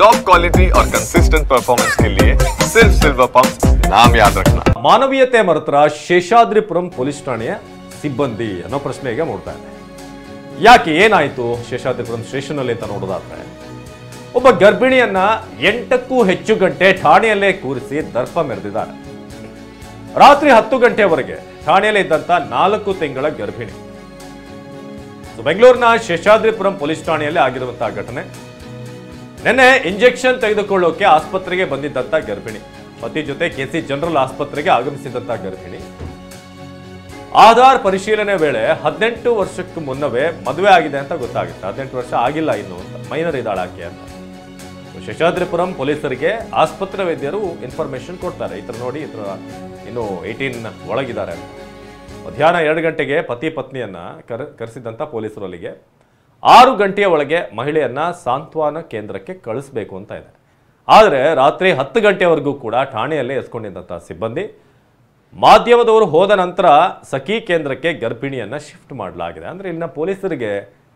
Top quality और consistent performance के लिए सिर्फ सिल्वर पंप नाम याद रखना। ಮಾನವೀಯತೆ ಮರೆತರ ಶೇಷಾದ್ರಿಪುರಂ ಪೊಲೀಸ್ ಠಾಣೆಯ ಸಿಬ್ಬಂದಿ ಅನ್ನೋ ಪ್ರಶ್ನೆ ಈಗ ಮೂಡ್ತಾ ಇದೆ. ಯಾಕೆ ಏನಾಯ್ತು ಶೇಷಾದ್ರಿಪುರಂ ಸ್ಟೇಷನ್ ಅಲ್ಲಿ ಅಂತ ನೋಡೋದಾದ್ರೆ, ಒಬ್ಬ ಗರ್ಭಿಣಿಯನ್ನ 8ಕ್ಕೂ ಹೆಚ್ಚು ಗಂಟೆ ಠಾಣೆಯಲ್ಲೇ ಕೂರಿಸಿ ದರ್ಪ ಮೆರೆದಿದ್ದಾರೆ. ರಾತ್ರಿ 10 ಗಂಟೆವರೆಗೆ ಠಾಣೆಯಲ್ಲೇ ಇದ್ದಂತ 4 ತಿಂಗಳ ಗರ್ಭಿಣಿ. ಬೆಂಗಳೂರಿನ ಶೇಷಾದ್ರಿಪುರಂ ಪೊಲೀಸ್ ಠಾಣೆಯಲ್ಲಿ ಆಗಿರುವಂತಹ ಘಟನೆ. ನಿನ್ನೆ ಇಂಜೆಕ್ಷನ್ ತೆಗೆದುಕೊಳ್ಳೋಕೆ ಆಸ್ಪತ್ರೆಗೆ ಬಂದಿದ್ದಂತ ಗರ್ಭಿಣಿ, ಪತಿ ಜೊತೆ ಕೆಸಿ ಜನರಲ್ ಆಸ್ಪತ್ರೆಗೆ ಆಗಮಿಸಿದಂತ ಗರ್ಭಿಣಿ ಆಧಾರ್ ಪರಿಶೀಲನೆ ವೇಳೆ 18 ವರ್ಷಕ್ಕೂ ಮುನ್ನವೇ ಮದುವೆ ಆಗಿದೆ ಅಂತ ಗೊತ್ತಾಗುತ್ತೆ. 18 ವರ್ಷ ಆಗಿಲ್ಲ ಇನ್ನು ಅಂತ, ಮೈನರ್ ಇದ್ದಾಳಾಕೆ ಅಂತ. ಶೇಷಾದ್ರಿಪುರಂ ಪೊಲೀಸರಿಗೆ ಆಸ್ಪತ್ರೆ ವೈದ್ಯರು ಇನ್ಫಾರ್ಮೇಶನ್ ಕೊಡ್ತಾರೆ, ಈ ತರ ನೋಡಿ ಈ ತರ ಇನ್ನು 18 ಒಳಗಿದ್ದಾರೆ ಅಂತ. ಮಧ್ಯಾಹ್ನ 2 ಗಂಟೆಗೆ ಪತಿ ಪತ್ನಿಯನ್ನ ಕರೆಸಿದಂತ ಪೊಲೀಸರು ಅಲ್ಲಿಗೆ 6 ಗಂಟೆಯ ಒಳಗೆ ಮಹಿಳೆಯನ್ನ ಸಾಂತ್ವನ ಕೇಂದ್ರಕ್ಕೆ ಕಳಿಸಬೇಕು ಅಂತ ಇದೆ. ಆದರೆ ರಾತ್ರಿ 10 ಗಂಟೆವರೆಗೂ ಕೂಡ ಠಾಣೆಯಲ್ಲೇ ಎಸ್ಕೊಂಡಿದ್ದಂಥ ಸಿಬ್ಬಂದಿ, ಮಾಧ್ಯಮದವರು ಹೋದ ನಂತರ ಸಖಿ ಕೇಂದ್ರಕ್ಕೆ ಗರ್ಭಿಣಿಯನ್ನ ಶಿಫ್ಟ್ ಮಾಡಲಾಗಿದೆ. ಅಂದರೆ ಇಲ್ಲಿನ ಪೊಲೀಸರಿಗೆ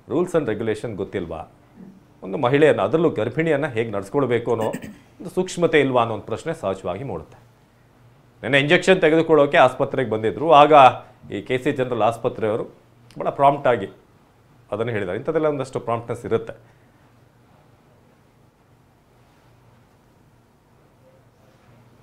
ರೂಲ್ಸ್ ಅಂಡ್ ರೆಗ್ಯುಲೇಷನ್ ಗೊತ್ತಿಲ್ವಾ? ಒಂದು ಮಹಿಳೆಯನ್ನ, ಅದರಲ್ಲೂ ಗರ್ಭಿಣಿಯನ್ನ ಹೇಗೆ ನಡೆಸ್ಕೊಳ್ಬೇಕು ಅನ್ನೋ ಒಂದು ಸೂಕ್ಷ್ಮತೆ ಇಲ್ವಾ ಅನ್ನೋ ಒಂದು ಪ್ರಶ್ನೆ ಸಹಜವಾಗಿ ಮೂಡುತ್ತೆ. ನೆನ್ನೆ ಇಂಜೆಕ್ಷನ್ ತೆಗೆದುಕೊಳ್ಳೋಕೆ ಆಸ್ಪತ್ರೆಗೆ ಬಂದಿದ್ರು. ಆಗ ಈ ಕೆಸಿ ಜನರಲ್ ಆಸ್ಪತ್ರೆಯವರು ಭಾಳ ಪ್ರಾಂಪ್ಟ್ ಆಗಿ ಅದನ್ನು ಹೇಳಿದ್ದಾರೆ. ಇಂಥದ್ದೆಲ್ಲ ಒಂದಷ್ಟು ಪ್ರಾಂಪ್ಟ್ನೆಸ್ ಇರುತ್ತೆ.